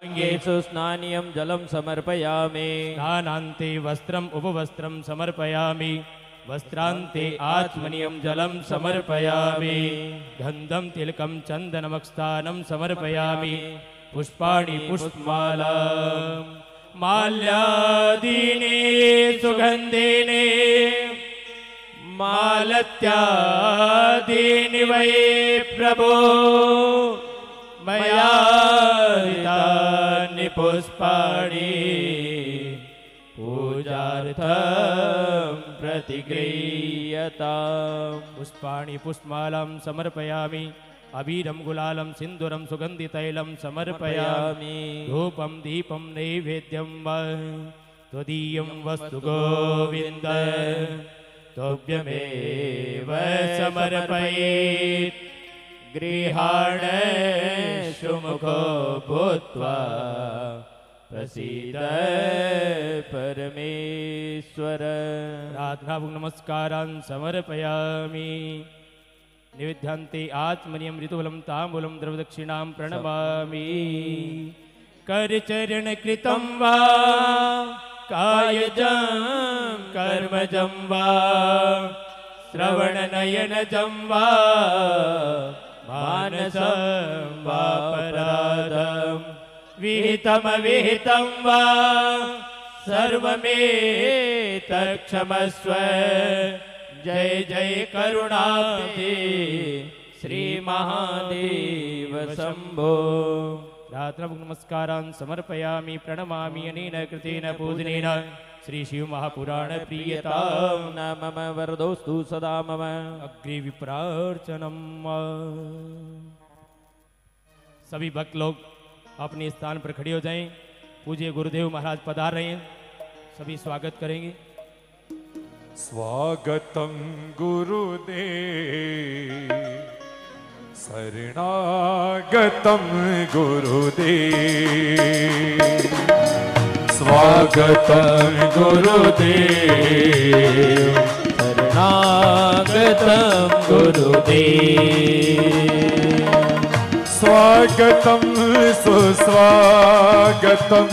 अंगेषु स्नानीयं जलं समर्पयामि। स्नानान्ते वस्त्रम् उपवस्त्रं समर्पयामि। वस्त्रान्ते आत्मनीयं जलं समर्पयामि। गन्धं तिलकं चन्दनमस्तानं समर्पयामि। पुष्पाणि पुष्पमाला माल्यादीनि सुगन्धिनि मालत्यादीनि वै प्रभो मया ऋतानि पुष्पाणि पूजार्थं प्रतिगृह्यताम्। पुष्पाणि पुष्पमालां समर्पयामि। अबीरं गुलालं सिन्दूरं सुगन्धितैलं समर्पयामि। धूपं दीपं नैवेद्यं वा त्वदीयं वस्तु गोविन्द तोभ्यमेव समर्पयेत्। गृहाण सुमुखो भूत्वा प्रसीद परमेश्वर। प्रार्थनापूर्वक नमस्कारान् समर्पयामि। निवेद्यान्ते आत्मनीयं ऋतुबलं ताम्बूलं द्रवदक्षिणां प्रणमामि। करचरणकृतं वा कायजं कर्मजं वा श्रवणनयनजं वा मानसं वापराधं विहितमविहितं वा सर्वमेतत्क्षमस्व। जय जय करुणाब्धे श्री महादेव शंभो। रात्रभुक् नमस्कारान् समर्पयामि प्रणमामि। अनेन कृतेन पूजनेन श्री शिव महापुराण प्रियतां न मम वरदोस्तु सदा मम। अग्रे विप्रार्चनम्। सभी भक्त लोग अपने स्थान पर खड़े हो जाएं। पूज्य गुरुदेव महाराज पधार रहे हैं, सभी स्वागत करेंगे। स्वागतं गुरुदेव शरणागतं गुरुदेव। स्वागतं गुरुदेव शरणागतं गुरुदेव। स्वागतं सुस्वागतं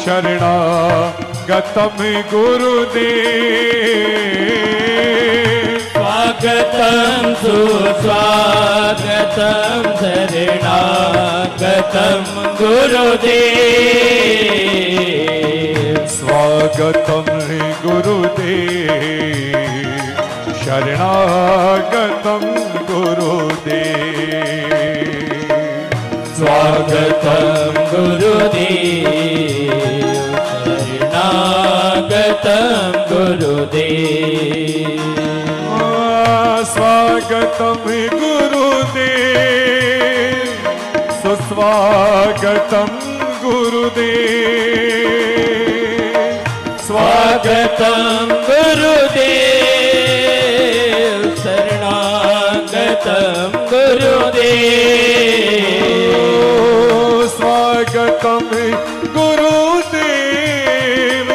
शरणागतं गुरुदेव। स्वागतं सुस्वागतं शरणागतं गुरुदेव। स्वागतं गुरुदेव शरणागतं गुरुदेव। स्वागतं गुरुदेव शरणागतं गुरुदेव। स्वागतं गुरुदेव सुस्वागतं गुरुदेव। स्वागतं गुरुदेव शरणागतं गुरुदेव। स्वागतं गुरुदेव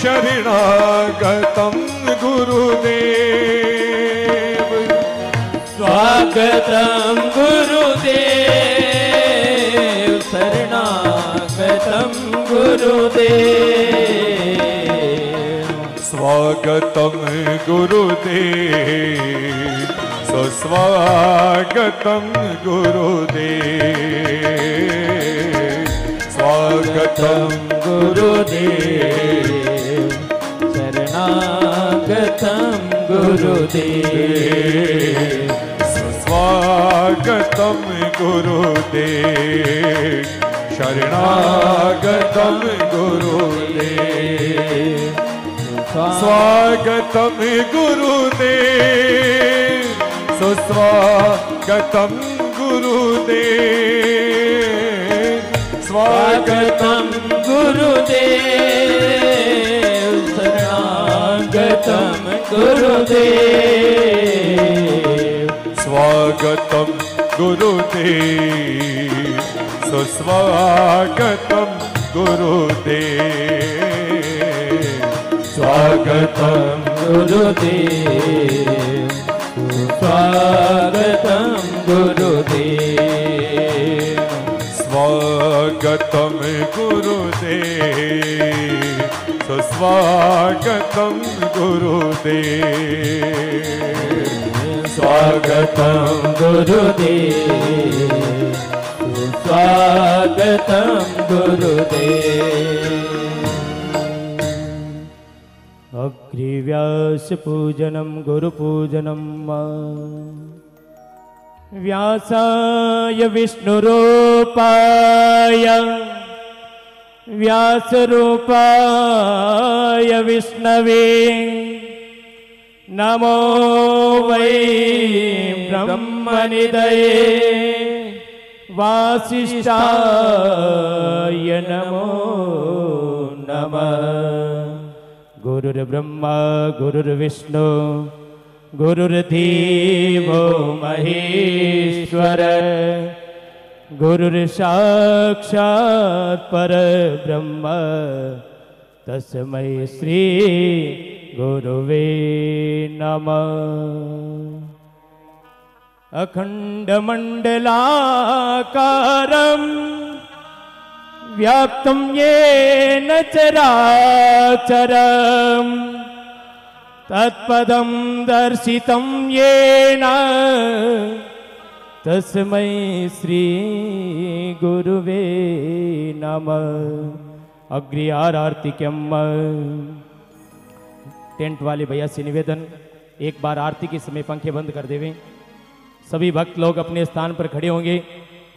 शरणागतं गुरुदेव। स्वागतं गुरुदेव शरणागतं गुरुदेव। स्वागतं गुरुदेव सुस्वागतं गुरुदेव। स्वागतं गुरुदेव शरणागतं गुरुदेव। सुस्वागतं गुरुदेव शरणागतं गुरुदेव। स्वागतं गुरुदेव सुस्वागतं गुरुदेव। स्वागतं गुरुदेव शरणागतं गुरुदेव। स्वागतं गुरुदेव सुस्वागतं गुरुदेव। स्वागतं गुरुदेव स्वागतं गुरुदेव। स्वागतं गुरुदेव सुस्वागतम गुरुदेव स्वागतम गुरुदेव स्वागतम गुरुदेव। अग्रिव्यास पूजनम गुरुपूजनम व्यासाय विष्णुरूपाय व्यासरूपाय विष्णवे नमो वै ब्रह्मनिधये वासिष्ठाय नमो नमः। गुरुर्ब्रह्मा गुरुर्विष्णु गुरुर्देवो महेश्वर गुरुर्साक्षात् परब्रह्म तस्मै श्री गुरुवे नमः। अखण्डमण्डलाकारं व्याप्तं येन चराचरं तत्पदं दर्शितं येन तस्मै श्री गुरुवे नमः। अग्रि आरती के टेंट वाले भैया से निवेदन, एक बार आरती के समय पंखे बंद कर देवें। सभी भक्त लोग अपने स्थान पर खड़े होंगे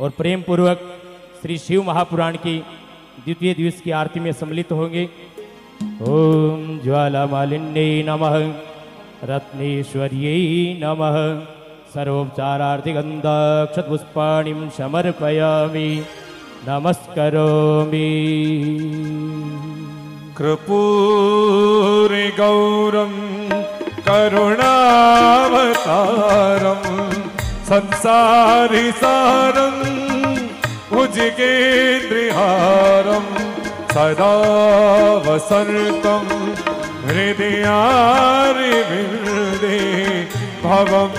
और प्रेम पूर्वक श्री शिव महापुराण की द्वितीय दिवस की आरती में सम्मिलित होंगे। ओम ज्वाला मालिन्ये नमः रत्नेश्वर्यै नमः सर्वोपचारार्थी गन्धाक्षतपुष्पाणिं समर्पयामि नमस्करोमि। कर्पूरि गौरं करुणावतारं संसारि सारं भुजगेन्द्रहारं सदा वसन्तं हृदयारविन्दे भवं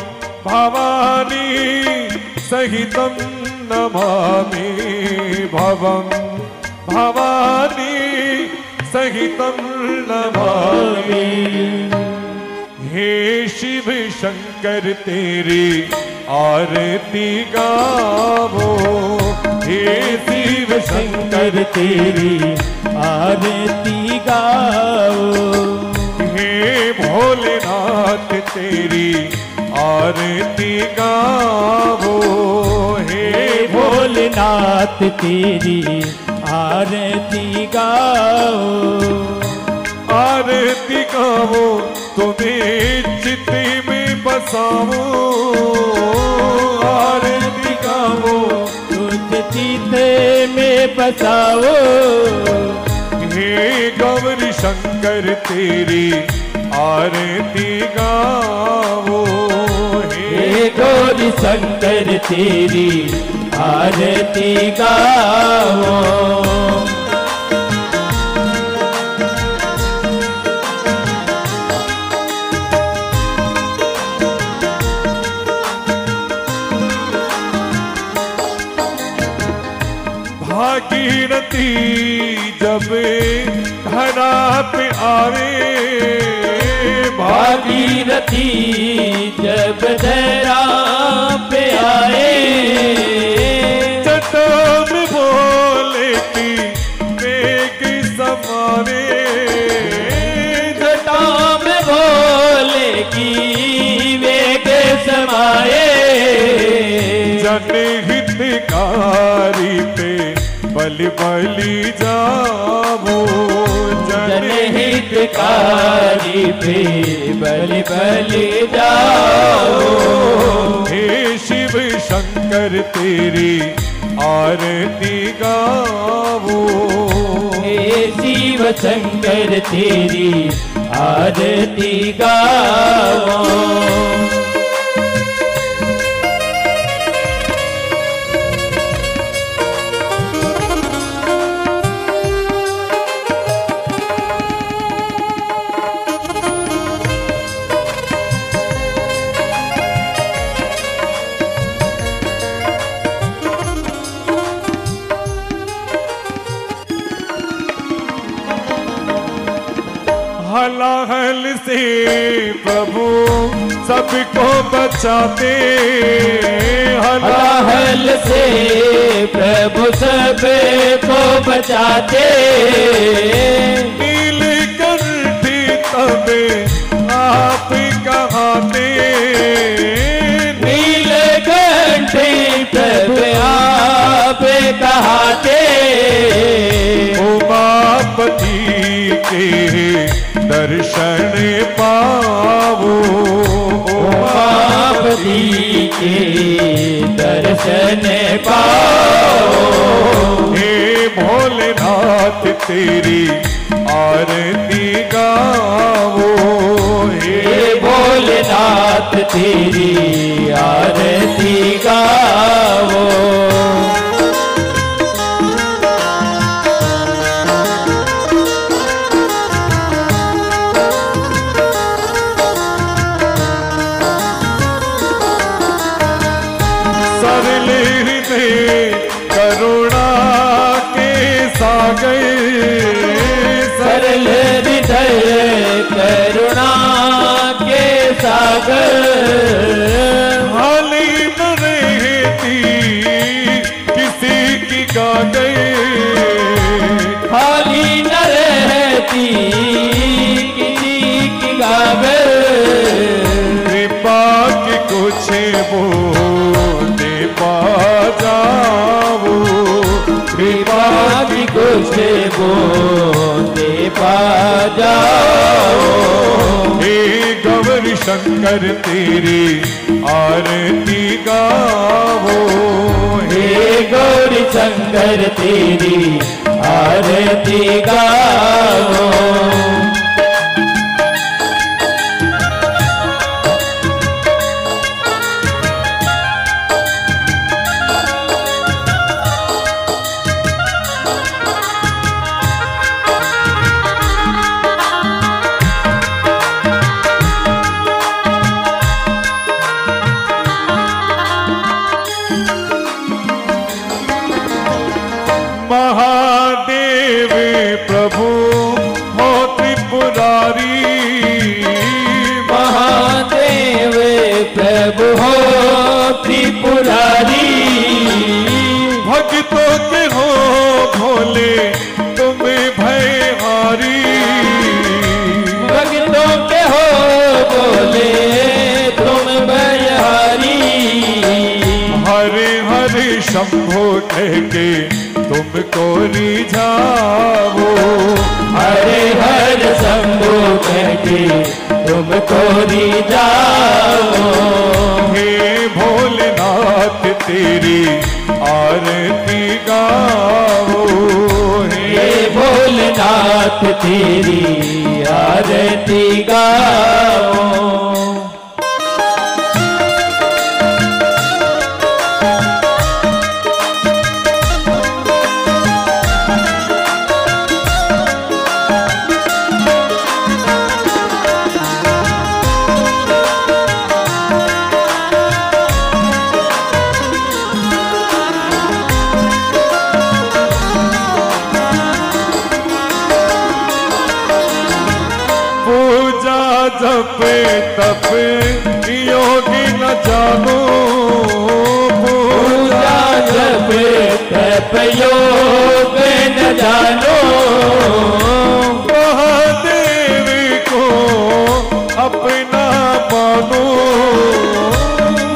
भवानी सहितं नमामि भवं भवानी सहितं नमामि। हे शिव शंकर तेरी आरती गावो, हे शिव शंकर तेरी आरती गाओ, हे भोलेनाथ तेरी आरती गावो, हे भोलेनाथ तेरी आरती गाओ। आरती गावो तुम्हें चित्त में बसाओ, आरती गावो तुझ चित्त में बसाओ। हे गौरी शंकर तेरी आरती गावो, हे गौरी शंकर तेरी आरती गाओ। भागीरथी जब धरा पे आवे, भागीरथी जब धरा पे आए, जटा में भोले की मेघ समावे, जटा में भोले की वेग समाए। जनहितकारी पे बलि बलि जावो, जनहितकारी पे बलि बलि जाओ। हे शिव शंकर तेरी आरती गावो, हे शिव शंकर तेरी आरती गाओ। हलाहल से प्रभु सबको बचाते, हलाहल से प्रभु सबको बचाते, नीलकंठी तब आप कहाते, नीलकंठी तब आप कहाते, उमापति के दर्शन पावो, उमापति के दर्शन पाओ, हे भोलेनाथ तेरी आरती गावो, हे भोलेनाथ तेरी आरती गावो। सरल हृदय करुणा के सागर, सरल हृदय करुणा के सागर, हाली न रहती किसी की गागर, खाली न रहती किसी की गागर, कृपा की कुछ बोले जाओ, कृपा की कुछ बोले पा जाओ, हे गौरी शंकर तेरी आरती गावो, हे गौरी शंकर तेरी आरती गावो। महादेव प्रभु हो त्रिपुरारी, महादेव प्रभु हो त्रिपुरारी, भक्तों के हो भोले तुम भयहारी, भक्तों के हो बोले तुम भयहारी, हरे हरे शंभो कह के तुमको रिझावो, हरे हर शंभु कह के तुमको रिझाओ, हे भोलेनाथ तेरी आरती गावो, हे भोलेनाथ तेरी आरती गाओ। पूजा जप तप योगी न जानो, पूजा जप तप योग न जानो, महादेव को अपना मानो,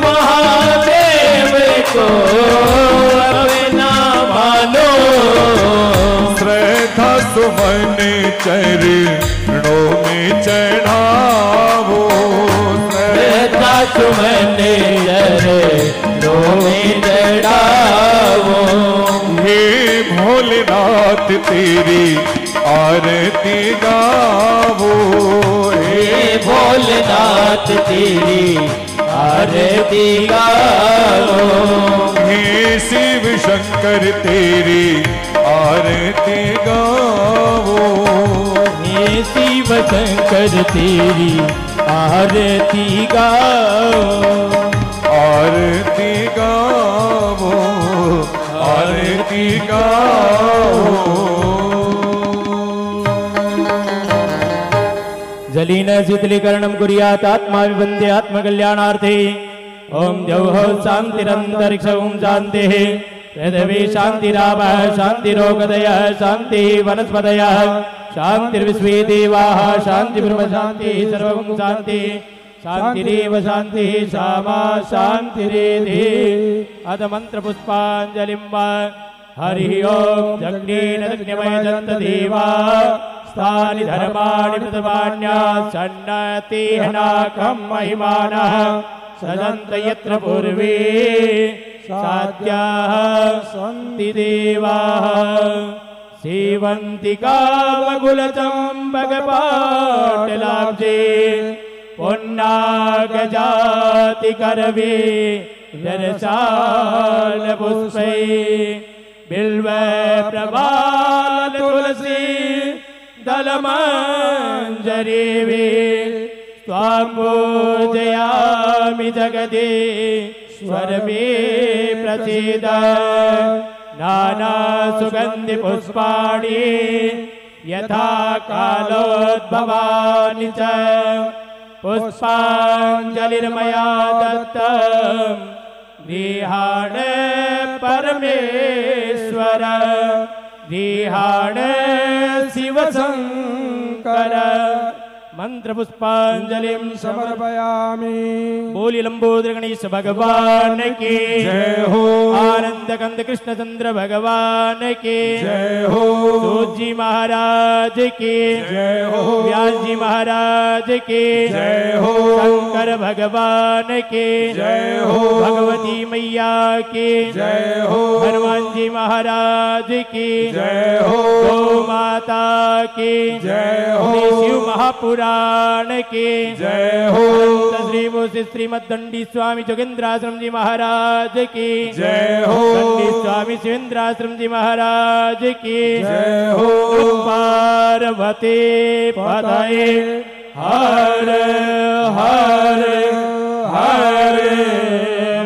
महादेव को अपना मानो, श्रद्धा सुमन चरणों में चढ़ावो, श्रद्धा सुमन चरणों में चढ़ाओ, हे भोलेनाथ तेरी आरती गावो, हे भोलेनाथ तेरी आरती गाओ, हे शिव शंकर तेरी आरती गावो, हे शिव शंकर तेरी आरती गाओ, आरती गावो, आरती गावो। शीतलीन शीतलीकरणं कुर्यात् आत्मा विबन्धे आत्मकल्याणार्थे। ओम द्यौः शान्तिरन्तरिक्ष ओम शान्तिः पृथिवी शान्तिरापः शान्तिरोगदयः शान्तिः वनस्पतयः शान्तिर्विश्वे देवाः शान्ति ब्रह्म शान्तिः सर्वं शान्तिः शान्तिरेव शान्तिः सामा शान्तिरेधि। अथ मन्त्रपुष्पाञ्जलिं वा हरिः ओम जग्नेन दग्न्यमयजन्त देवा स्थानि धर्माणि प्रतपान्यासन्नतेहनाकं महिमानः सजन्त यत्र पूर्वे साध्याः सन्ति देवाः। सेवन्ति कामकुलचम्बकपाटलाब्जे पुन्नागजातिकरवे दर्शालपुष्पै बिल्व प्रबाल तुलसी दलमञ्जरीवे त्वां पूजयामि जगदीश्वर मे प्रसीद। नाना सुगन्धि पुष्पाणि यथा कालोद्भवानि च पुष्पाञ्जलिर्मया दत्तं गृहाण परमेश्वर गृहाण शिवशंकर। मंत्र पुष्पांजलिं समर्पयामि। बोली लंबोदर गणेश भगवान की जय हो। आनंद कंद कृष्ण चंद्र भगवान की जय हो। सूत जी महाराज की जय हो। व्यास जी महाराज की जय हो। शंकर भगवान की जय हो। भगवती मैया की जय हो। हनुमान जी महाराज की जय हो। गौ माता की जय हो। शिव महापुराण की जय हो। श्री श्रीमद्दंडी स्वामी जोगेंद्राश्रम जी महाराज की जय हो। दंडी स्वामी शिवेंद्राश्रम जी महाराज की जय हो। पार्वती पतये हर हर हर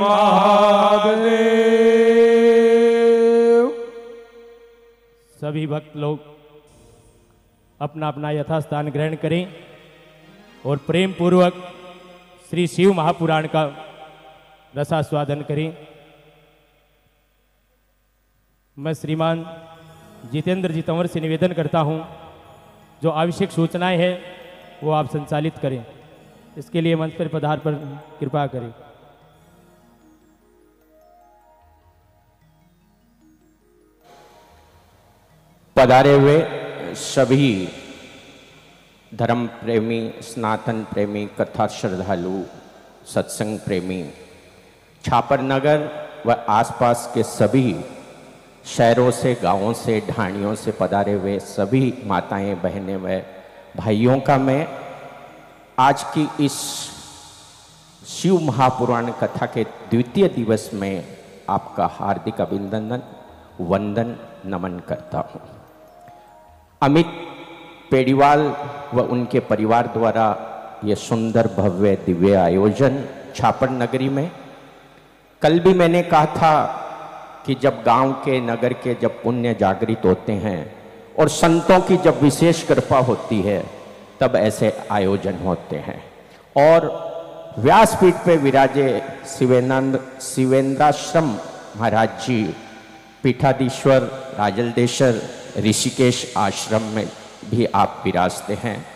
महादेव। सभी भक्त लोग अपना अपना यथास्थान ग्रहण करें और प्रेम पूर्वक श्री शिव महापुराण का रसास्वादन करें। मैं श्रीमान जितेंद्र जी तंवर से निवेदन करता हूं, जो आवश्यक सूचनाएं हैं वो आप संचालित करें। इसके लिए मंच पर पधार पर कृपा करें। पधारे हुए सभी धर्म प्रेमी, सनातन प्रेमी, कथा श्रद्धालु, सत्संग प्रेमी, छापर नगर व आसपास के सभी शहरों से, गांवों से, ढाणियों से पधारे हुए सभी माताएं, बहनें व भाइयों का मैं आज की इस शिव महापुराण कथा के द्वितीय दिवस में आपका हार्दिक अभिनंदन, वंदन, नमन करता हूँ। अमित पेड़ीवाल व उनके परिवार द्वारा ये सुंदर भव्य दिव्य आयोजन छापर नगरी में, कल भी मैंने कहा था कि जब गांव के, नगर के जब पुण्य जागृत होते हैं और संतों की जब विशेष कृपा होती है तब ऐसे आयोजन होते हैं। और व्यासपीठ पे विराजे शिवेंद्राश्रम महाराज जी, पीठाधीश्वर राजलदेश्वर ऋषिकेश आश्रम में भी आप विराजते हैं।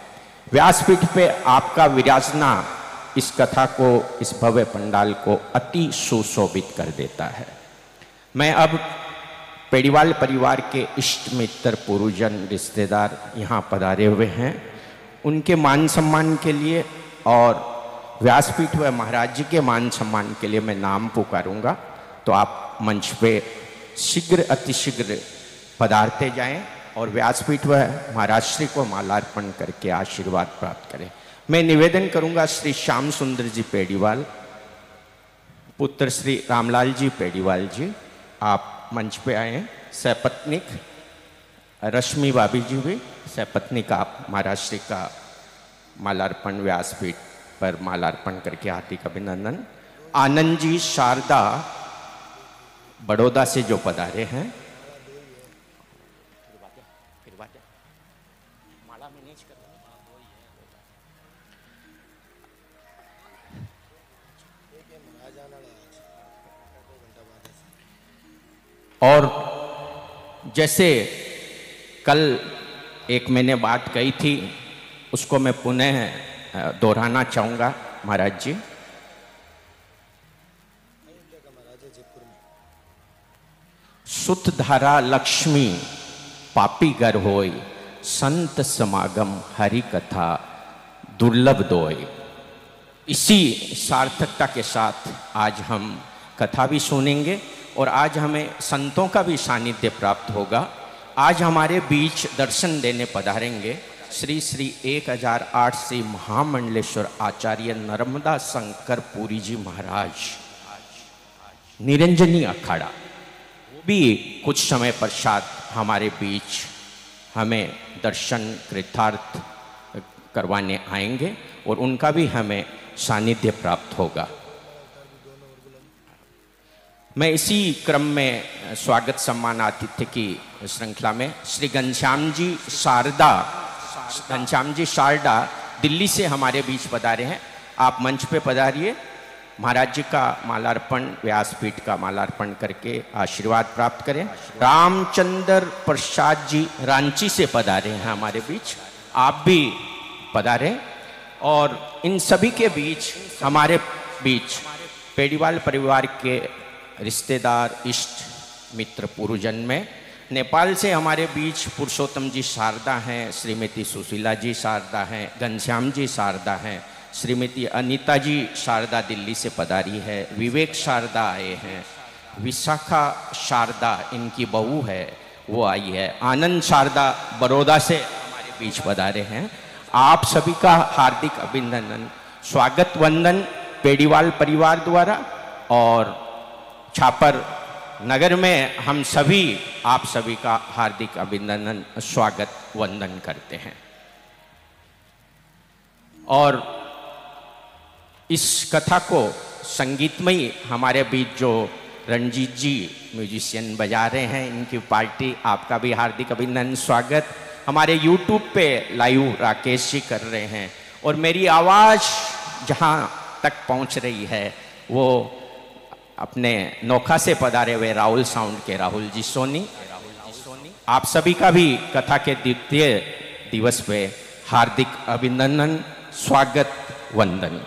व्यासपीठ पे आपका विराजना इस कथा को, इस भव्य पंडाल को अति सुशोभित कर देता है। मैं अब पेड़ीवाल परिवार के इष्ट मित्र, पुरुजन, रिश्तेदार यहाँ पधारे हुए हैं, उनके मान सम्मान के लिए और व्यासपीठ व महाराज जी के मान सम्मान के लिए मैं नाम पुकारूंगा, तो आप मंच पे शीघ्र अतिशीघ्र पधारते जाएं और व्यासपीठ व महाराज श्री को मालार्पण करके आशीर्वाद प्राप्त करें। मैं निवेदन करूंगा श्री श्याम सुंदर जी पेड़ीवाल, पुत्र श्री रामलाल जी पेड़ीवाल जी, आप मंच पे आए। सपत्निक रश्मि भाभी जी भी, सपत्निक आप महाराज श्री का मालार्पण व्यासपीठ पर मालार्पण करके हार्दिक अभिनंदन। आनंद जी शारदा बड़ौदा से जो पधारे हैं, और जैसे कल एक मैंने बात कही थी, उसको मैं पुनः दोहराना चाहूँगा महाराज जी। सुत धारा लक्ष्मी पापी घर होय, संत समागम हरि कथा दुर्लभ दोय। इसी सार्थकता के साथ आज हम कथा भी सुनेंगे और आज हमें संतों का भी सानिध्य प्राप्त होगा। आज हमारे बीच दर्शन देने पधारेंगे श्री श्री 1008 श्री महामंडलेश्वर आचार्य नर्मदा शंकर पुरी जी महाराज, निरंजनी अखाड़ा। वो भी कुछ समय पश्चात हमारे बीच हमें दर्शन कृतार्थ करवाने आएंगे और उनका भी हमें सानिध्य प्राप्त होगा। मैं इसी क्रम में स्वागत सम्मान आतिथ्य की श्रृंखला में श्री घनश्याम जी शारदा दिल्ली से हमारे बीच पधारे हैं। आप मंच पे पधारिए, महाराज जी का मालार्पण, व्यासपीठ का मालार्पण करके आशीर्वाद प्राप्त करें। रामचंद्र प्रसाद जी रांची से पधारे हैं हमारे बीच, आप भी पधारे। और इन सभी के बीच हमारे बीच पेड़ीवाल परिवार के रिश्तेदार, इष्ट मित्र, पुरुजन में नेपाल से हमारे बीच पुरुषोत्तम जी शारदा हैं, श्रीमती सुशीला जी शारदा हैं, घनश्याम जी शारदा हैं, श्रीमती अनीता जी शारदा दिल्ली से पधारी है, विवेक शारदा आए हैं, विशाखा शारदा इनकी बहू है वो आई है, आनंद शारदा बड़ौदा से हमारे बीच पधारे हैं। आप सभी का हार्दिक अभिनंदन, स्वागत वंदन पेड़ीवाल परिवार द्वारा और छापर नगर में हम सभी आप सभी का हार्दिक अभिनंदन, स्वागत वंदन करते हैं। और इस कथा को संगीतमयी हमारे बीच जो रंजीत जी म्यूजिशियन बजा रहे हैं, इनकी पार्टी, आपका भी हार्दिक अभिनंदन, स्वागत। हमारे YouTube पे लाइव राकेश जी कर रहे हैं और मेरी आवाज़ जहाँ तक पहुँच रही है वो अपने नोखा से पधारे हुए राहुल साउंड के राहुल जी सोनी, आप सभी का भी कथा के द्वितीय दिवस पे हार्दिक अभिनंदन, स्वागत वंदन।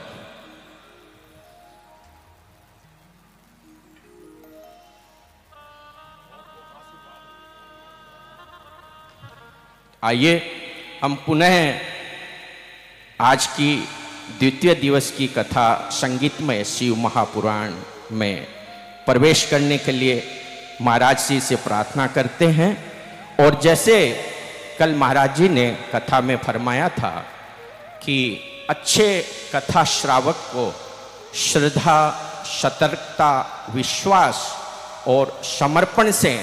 आइए हम पुनः आज की द्वितीय दिवस की कथा संगीतमय शिव महापुराण में प्रवेश करने के लिए महाराज जी से प्रार्थना करते हैं। और जैसे कल महाराज जी ने कथा में फरमाया था कि अच्छे कथा श्रावक को श्रद्धा, सतर्कता, विश्वास और समर्पण से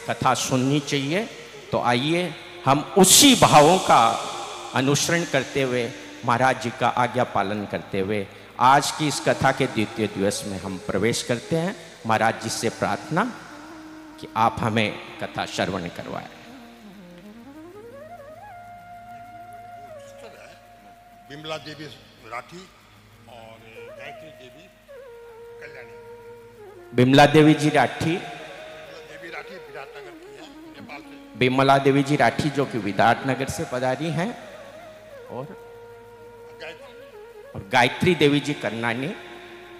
कथा सुननी चाहिए, तो आइए हम उसी भावों का अनुसरण करते हुए, महाराज जी का आज्ञा पालन करते हुए आज की इस कथा के द्वितीय दिवस में हम प्रवेश करते हैं। महाराज जी से प्रार्थना कि आप हमें कथा श्रवण करवाएं। बिमला देवी राठी और गायत्री देवी कल्याणी। बिमला देवी जी राठी विराटनगर की है, नेपाल से। बिमला देवी जी राठी जो कि विराटनगर से पधारी हैं और गायत्री देवी जी करनानी,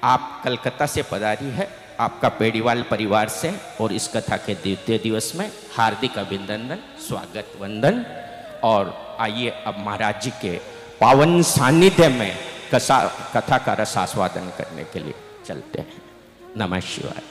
आप कलकत्ता से पधारी है, आपका पेड़ीवाल परिवार से। और इस कथा के द्वितीय दिवस में हार्दिक अभिनंदन, स्वागत वंदन। और आइए अब महाराज जी के पावन सानिध्य में कथा का रसास्वादन करने के लिए चलते हैं। नमः शिवाय।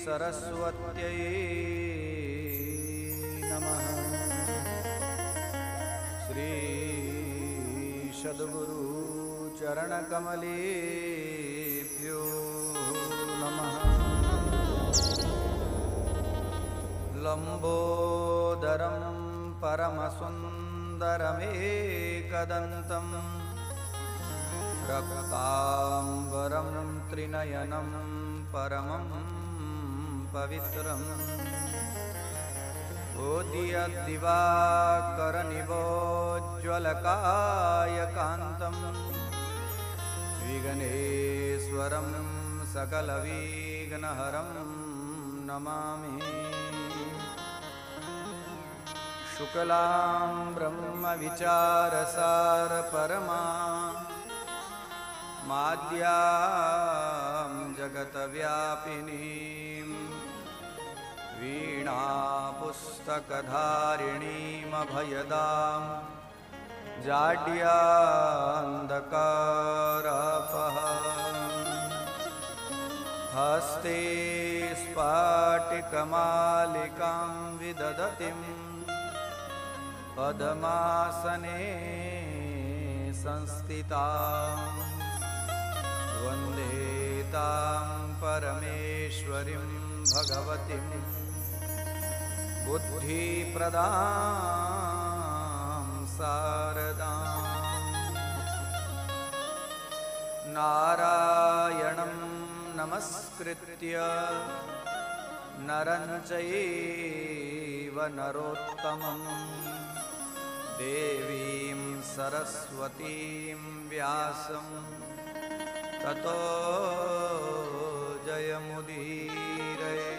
सरस्वत्यै नमः। श्री सद्गुरु चरणकमले लम्बोदरं परमसुन्दरमेकदन्तं रक्ताम्बरं त्रिनयनं परमं पवित्रम् उदयदिवाकरनिभोज्ज्वलकायकान्तं विघ्नेश्वरं सकलविघ्नहरं नमामि। शुक्लां ब्रह्मविचारसारपरमा माद्यां जगतव्यापिनीं वीणापुस्तकधारिणीमभयदां जाड्यान्धकारपहां हस्ते स्फाटिकमालिकां विदधतीं पद्मासने संस्थितां वन्दे तां परमेश्वरीं भगवतीं बुद्धिप्रदां शारदां। नारायणं नमस्कृत्य नरं चैव नरोत्तमं देवीं सरस्वतीं व्यासं ततो जयमुदीरये।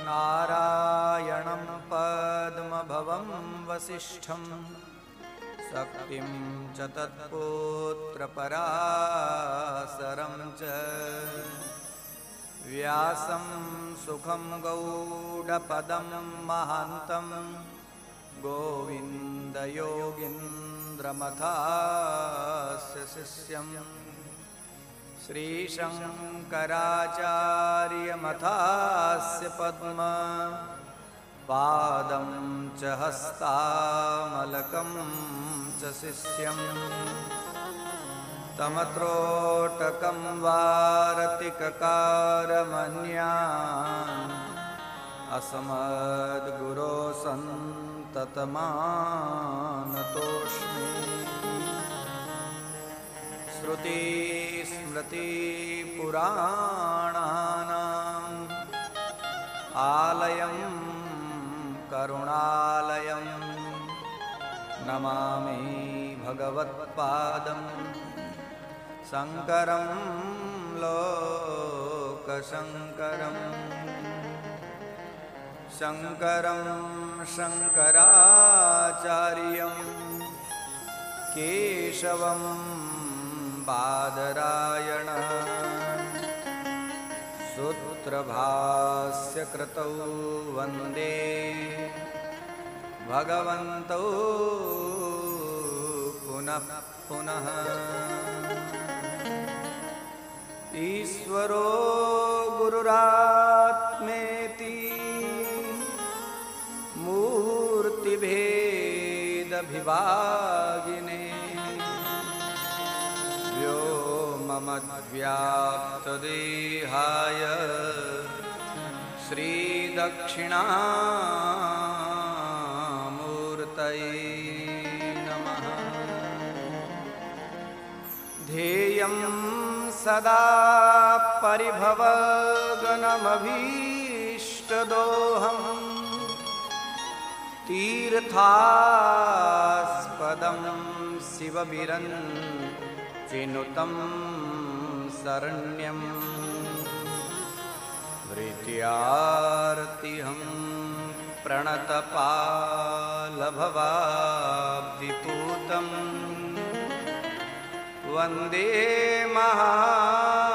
नारायणं पद्मभवं वसिष्ठं शक्तिं च तत्पुत्रपराशरं च व्यासं सुखं गौडपदं महान्तं गोविन्दयोगीन्द्रमथास्य शिष्यं श्रीशङ्कराचार्यमथास्य पद्म पादं च हस्तामलकं च शिष्यं तमत्रोटकं वारतिककारमन्यान् अस्मद्गुरो सन्ततमानतोऽस्मि। श्रुतिस्मृतिपुराणानाम् आलयं करुणालयं नमामि भगवत्पादं शङ्करं लोकशङ्करं। शङ्करं शङ्कराचार्यं केशवं बादरायणः सूत्रभाष्यकृतौ वन्दे भगवन्तौ पुनः पुनः। ईश्वरो गुरुरात्मेति मूर्तिभेदविभागिने व्योमवद्व्याप्तदेहाय श्रीदक्षिणामूर्तये नमः। ध्येयं सदा परिभवगणमभीष्टदोहम् तीर्थास्पदं शिवविरञ्चिनुतं शरण्यं वृत्यार्तिहं प्रणतपालभवाब्धिपूतं वन्दे महापुरुषते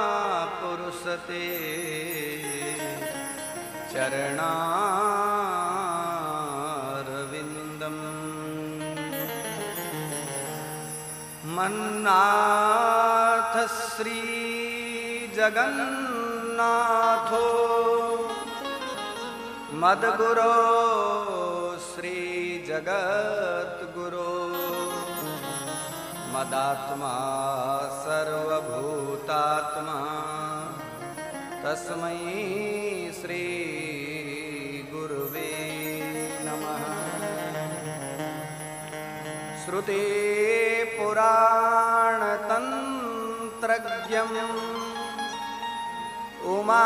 चरणारविन्दम्। मन्नाथ श्री जगन्नाथो मद्गुरो श्री जगद्गुरो मदात्मा सर्वभूतात्मा तस्मै श्री श्रुति पुराण तंत्रज्ञम् उमा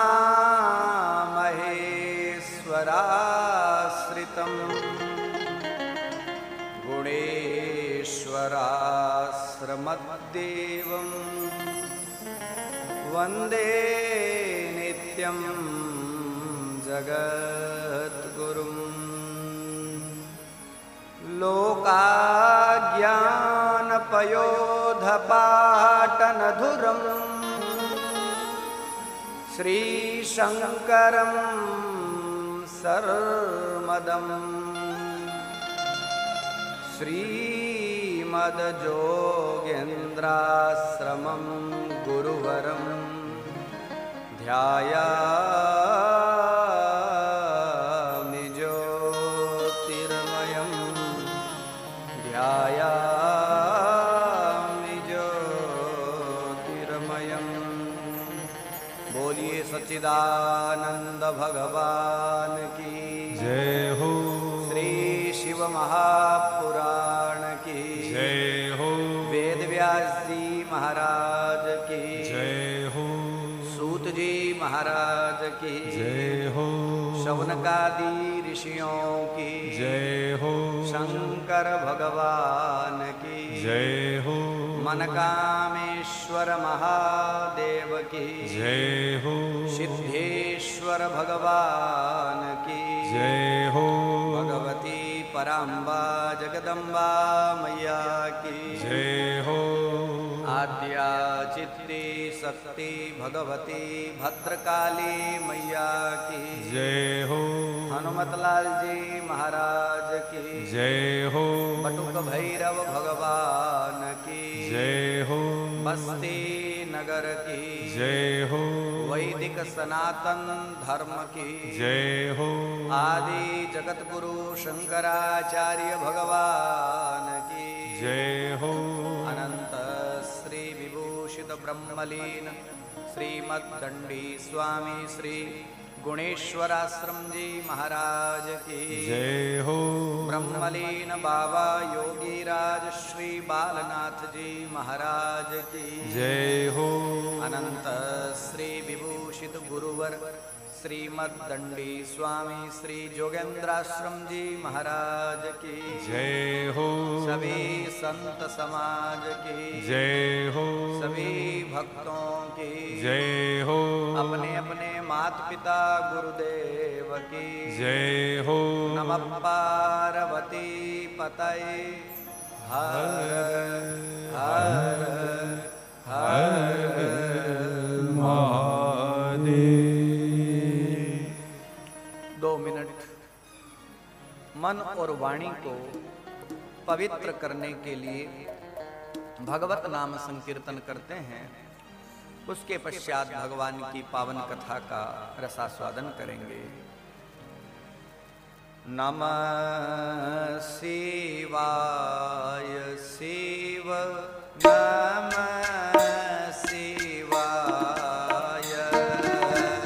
महेश्वराश्रितम् गुणेश्वराश्रमद्देवम् वन्दे नित्यं जगद्गुरुम् लोकाज्ञानपयोधपाटनधुरम् श्रीशङ्करं सर्वमदम् श्रीमद्योगेन्द्राश्रमं गुरुवरं ध्यायामि ज्योतिर्मयं ध्यायामि ज्योतिर्मयं। बोलिए सच्चिदानंद भगवान की जय हो। श्री शिव महापुराण की जय हो। वेद व्यास जी महाराज की जय हो। सूत जी महाराज की जय हो। शौनकादि ऋषियों की जय हो। शंकर भगवान की जय हो। मनकामेश्वर महादेव की जय हो। सिद्धेश्वर भगवान की जय हो। भगवती पराम्बा जगदम्बा मैया की जय हो। आद्या चित्ती शक्ति भगवती भद्रकाली मैया की जय हो। हनुमतलाल जी महाराज की जय हो। बटुक भैरव भगवान की जय हो। बस्ती नगर की जय हो। वैदिक सनातन धर्म की जय हो। आदि जगत गुरु शंकराचार्य भगवान की जय हो। अनंत श्री विभूषित ब्रह्मलीन श्रीमद्दंडी स्वामी श्री गुणेश्वराश्रम जी महाराज की जय हो। ब्रह्मलीन बाबा योगीराज श्री बालनाथ जी महाराज की जय हो। अनंत श्री विभूषित गुरुवर श्रीमद्दंडी स्वामी श्री जोगेंद्राश्रम जी महाराज की जय हो। सभी संत समाज की जय हो। सभी भक्तों की जय हो। अपने अपने माता पिता गुरुदेव की जय हो। नमः पार्वती पतये हर हर हर महादेव। 2 मिनट मन और वाणी को पवित्र करने के लिए भगवत नाम संकीर्तन करते हैं। उसके पश्चात भगवान की पावन कथा का रसास्वादन करेंगे। नमः शिवाय शिव नमः शिवाय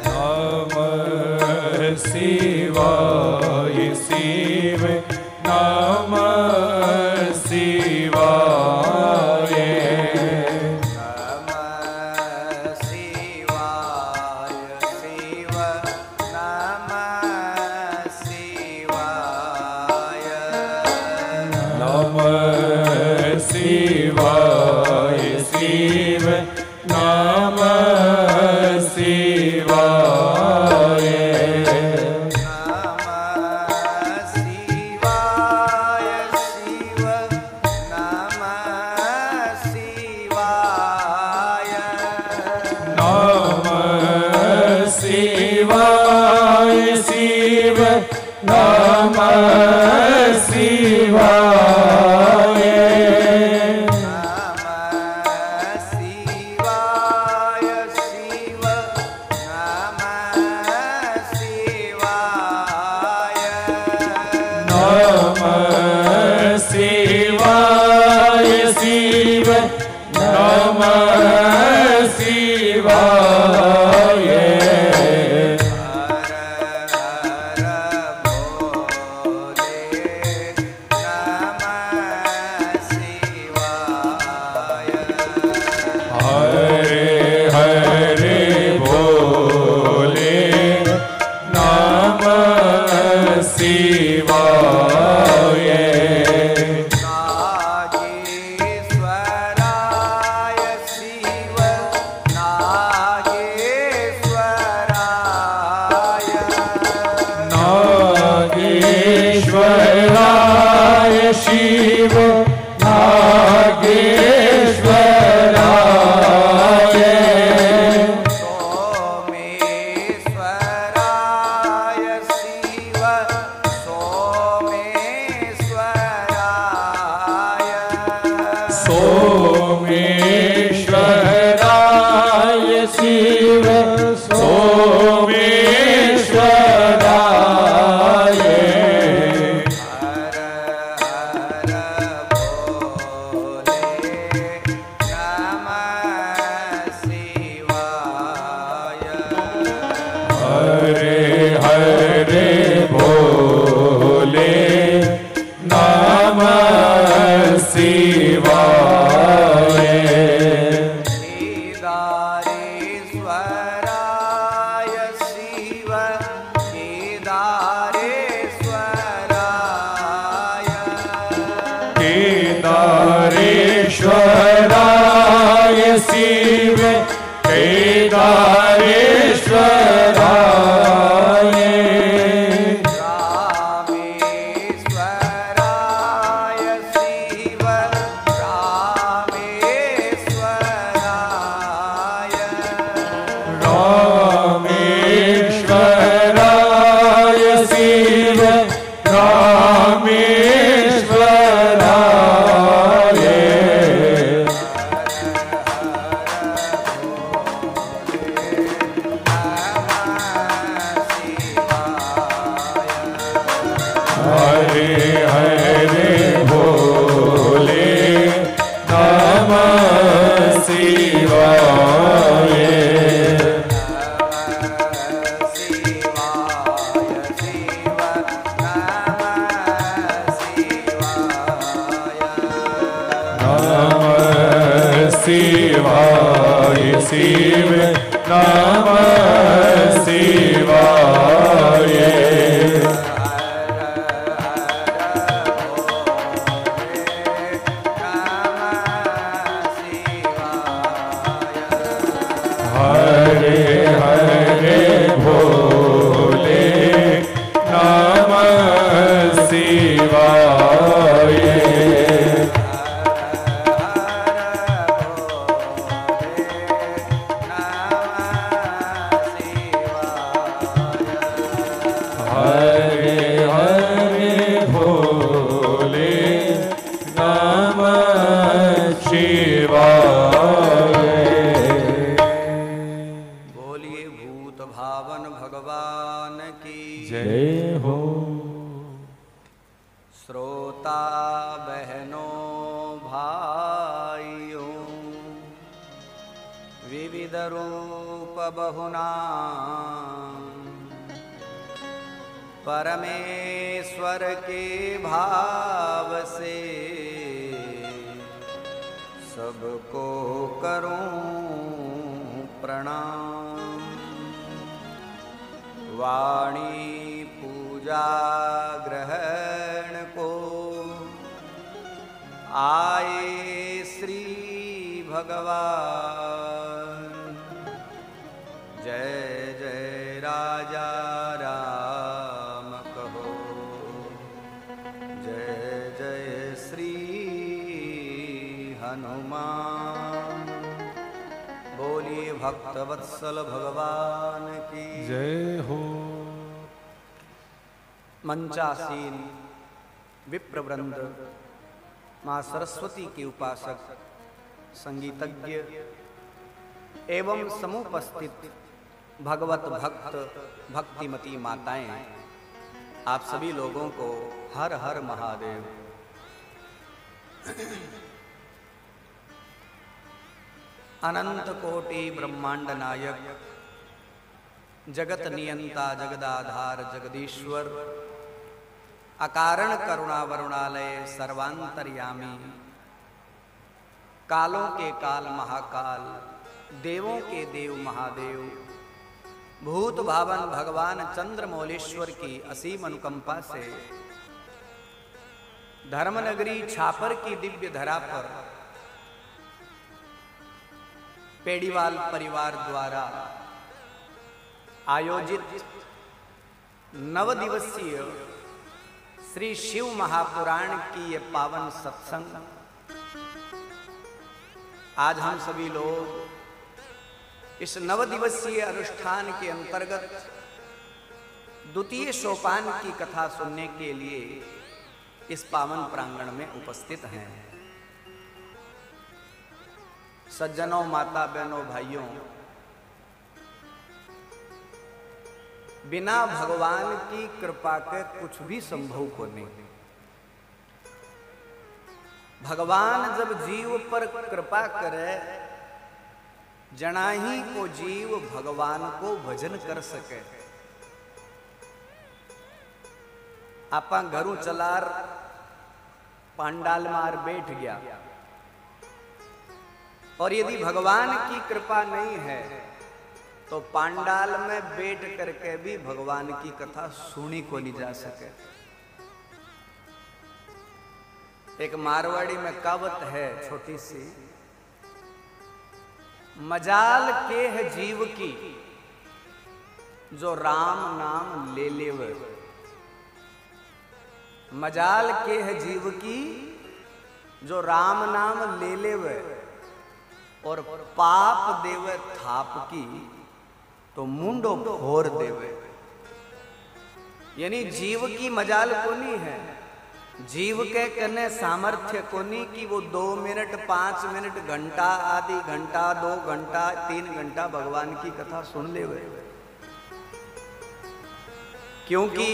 नमः शिवाय शिव नमः शिवाय। शिवाय शिव नमः शिवाय। शिवाय शिव नमः शिवाय। शिवाय शिव नमः शिवाय। शिवाय नागेश्वराय शिव नागेश्वराय नागेश्वराय शिव नागेश्वराय सोमेश्वराय शिव सोमेश्वराय सोमेश्वराय शिव सोमेश्वराय हर हर भोले नमः शिवाय हरे हरे भोले नमः शिवाय केदारेश्वराय शिव केदारेश्वराय केदारेश्वराय शिव केदारेश्वराय रामेश्वराय शिव रामेश्वराय रामेश्वराय शिव रामेश्वराय हरे हरे भोले नमः शिवाय नमः शिवाय शिव नमः शिवाय हरे हरे भोले नमः शिवाय हरे हरे भोले नमः शिवाय बोलिए भूत भावन भगवान की जय हो श्रोता बहनों भाइयों विविध रूप बहुना परमेश्वर के भाव से सबको करूं प्रणाम। वाणी पूजा ग्रहण को आए श्री भगवान। जय जय राजा राम कहो, जय जय श्री हनुमान। बोलिए भक्त वत्सल भगवान की जय हो। मंचासीन विप्रवृंद, माँ सरस्वती के उपासक, संगीतज्ञ एवं समुपस्थित भगवत भक्त भक्तिमती माताएं, आप सभी लोगों को हर हर महादेव। अनंत कोटि ब्रह्मांड नायक, जगत नियंता, जगदाधार, जगदीश्वर, अकारण करुणा वरुणालय, सर्वांतर्यामी, कालों के काल महाकाल, देवों के देव महादेव, भूत भावन भगवान चंद्रमौलेश्वर की असीम अनुकंपा से धर्मनगरी छापर की दिव्य धरा पर पेड़ीवाल परिवार द्वारा आयोजित 9 दिवसीय श्री शिव महापुराण की ये पावन सत्संग, आज हम सभी लोग इस 9 दिवसीय अनुष्ठान के अंतर्गत द्वितीय सोपान की कथा सुनने के लिए इस पावन प्रांगण में उपस्थित हैं। सज्जनों, माता बहनों, भाइयों, बिना भगवान की कृपा के कुछ भी संभव को नहीं। भगवान जब जीव पर कृपा करे, जनाही को जीव भगवान को भजन कर सके। आपा घरों चलार पांडाल मार बैठ गया, और यदि भगवान की कृपा नहीं है तो पांडाल में बैठ करके भी भगवान की कथा सुनी को नहीं जा सके। एक मारवाड़ी में कहावत है छोटी सी, मजाल के है जीव की जो राम नाम ले लेवे। मजाल के है जीव की जो राम नाम ले लेवे, और पाप देवे थाप की तो मुंडो फोर देवे। यानी जीव की मजाल कोनी है, जीव के कने सामर्थ्य कोनी कि वो 2 मिनट 5 मिनट घंटा आधी घंटा 2 घंटा 3 घंटा भगवान की कथा सुन ले। क्योंकि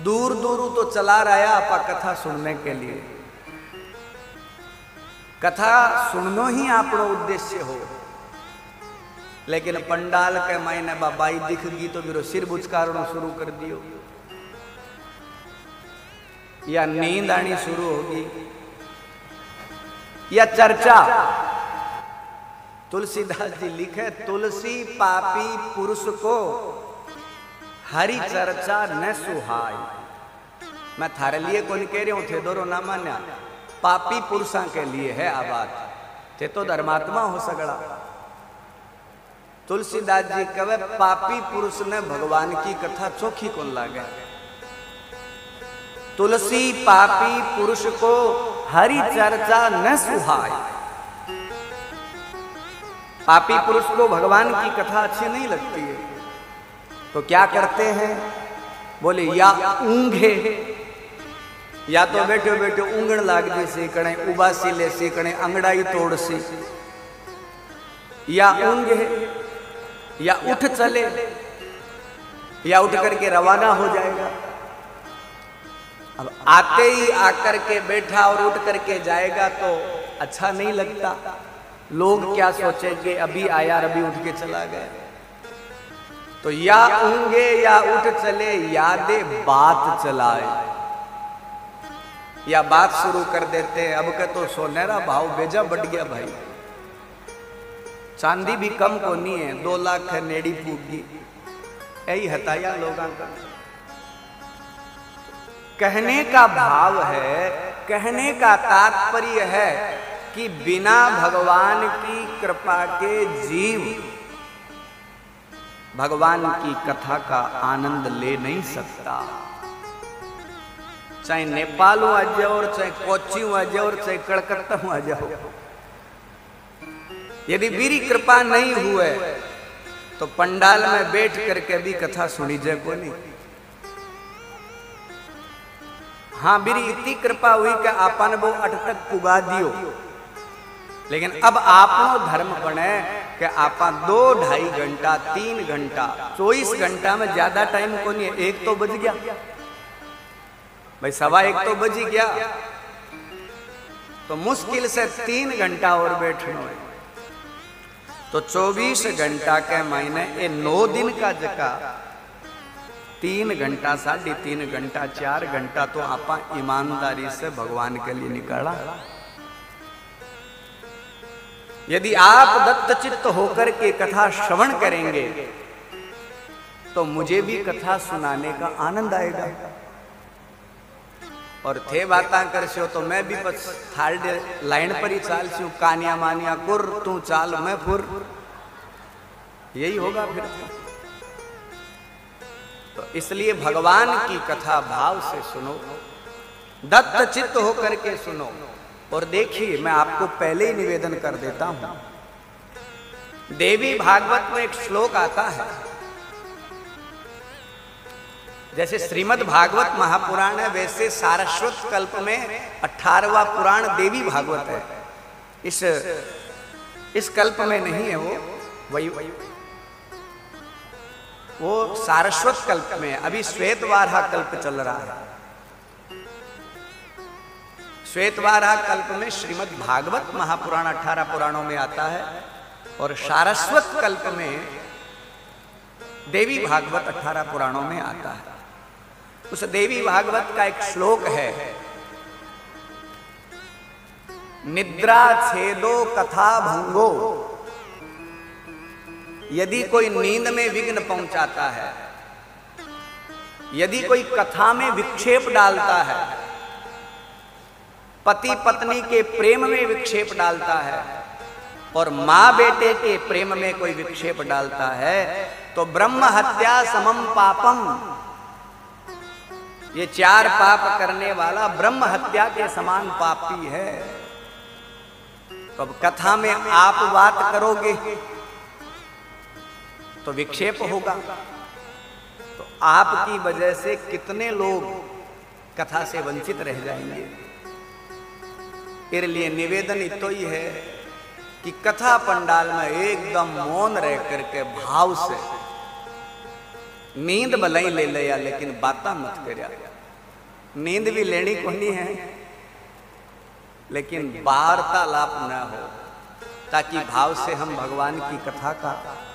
दूर दूर तो चला रहा आपा कथा सुनने के लिए। कथा सुननो ही आपनो उद्देश्य हो, लेकिन पंडाल के मायने बाबाई दिख गई तो मेरे सिर बुचकारनो शुरू कर दियो, या नींद आनी शुरू होगी, या चर्चा। तुलसीदास जी लिखे, तुलसी पापी पुरुष को हरि चर्चा न सुहाय। मैं थारे लिए कौन कह रही हूं, थे दोरो ना मान्या, पापी पुरुषों के लिए है आबाद, थे तो धर्मात्मा हो सगड़ा। तुलसीदास जी कहे, पापी पुरुष ने भगवान की कथा चोखी कौन लागे। तुलसी पापी पुरुष को हरि चर्चा न सुहाय। पापी पुरुष को भगवान की कथा अच्छी नहीं लगती है, तो क्या करते हैं, बोले या ऊंघे, या तो बैठे बैठे ऊंगण लाग दी सी, कणे उबासी ले सी, कणे अंगड़ाई तोड़ सी, या ऊंघे, या उठ चले, या उठ करके रवाना हो जाएगा। अब आते ही आकर के बैठा और उठ करके जाएगा तो अच्छा नहीं लगता। लोग क्या सोचेंगे, अभी आया और अभी उठ के चला गया। तो या ऊंघे या उठ चले, यादे बात चलाए, या बात शुरू कर देते हैं। अब का तो सोनेरा भाव बेजा बढ़ गया भाई, चांदी भी कम को नहीं है, 2 लाख नेड़ी फूकी, यही हताया लोगों का। कहने का भाव है, कहने का तात्पर्य है कि बिना भगवान की कृपा के जीव भगवान की कथा का आनंद ले नहीं सकता। चाहे नेपाल आ जाओ, और चाहे कोच्चि आ जाओ, और चाहे कलकत्ता आ जाओ, यदि मेरी कृपा नहीं हुए तो पंडाल में बैठ करके भी कथा सुनी जाए को नहीं। हाँ, मेरी इतनी कृपा हुई कि आपने वो अट तक पुगा दियो, लेकिन अब आपनो धर्म बने कि आपा 2-2.5 घंटा 3 घंटा 24 घंटा में ज्यादा टाइम को नहीं है। 1 तो बज गया भाई, 1:15 तो बज गया, तो मुश्किल से 3 घंटा और बैठना है। तो 24 घंटा के महीने ये 9 दिन का जगह 3 घंटा 3.5 घंटा 4 घंटा तो आपा ईमानदारी से भगवान के लिए निकाला। यदि आप दत्तचित्त होकर के कथा श्रवण करेंगे तो मुझे भी कथा सुनाने का आनंद आएगा। और थे बातां कर सो तो मैं भी बस थर्ड लाइन पर ही चाल सू, कानिया मानिया कुर, तू चाल मैं फुर, यही होगा फिर। तो इसलिए भगवान की कथा भाव से सुनो, दत्त चित्त होकर के सुनो। और देखिए, मैं आपको पहले ही निवेदन कर देता हूं, देवी भागवत में एक श्लोक आता है, जैसे श्रीमद् भागवत महापुराण है वैसे सारस्वत कल्प में 18वां पुराण देवी भागवत है। इस कल्प में नहीं है, वो सारस्वत कल्प में, अभी श्वेतवाराह कल्प चल रहा है। श्वेतवाराह कल्प में श्रीमद् भागवत महापुराण 18 पुराणों में आता है और सारस्वत कल्प में देवी भागवत 18 पुराणों में आता है। उस देवी भागवत का एक श्लोक है, निद्रा छेदो कथा भंगो, यदि कोई नींद में विघ्न पहुंचाता है, यदि कोई कथा में विक्षेप डालता है, पति पत्नी के प्रेम में विक्षेप डालता है और मां बेटे के प्रेम में कोई विक्षेप डालता है, तो ब्रह्म हत्या समम पापम, ये 4 पाप करने वाला ब्रह्म हत्या के समान पापी है। तो अब कथा में आप बात करोगे तो विक्षेप होगा, तो आपकी वजह से कितने लोग कथा से वंचित रह जाएंगे। इसलिए निवेदन इतो ही है कि कथा पंडाल में एकदम मौन रह करके भाव से, नींद भलाई ले लिया लेकिन बातें मत करया। नींद भी लेनी कोनी है लेकिन वार्तालाप न हो, ताकि भाव से हम भगवान की कथा का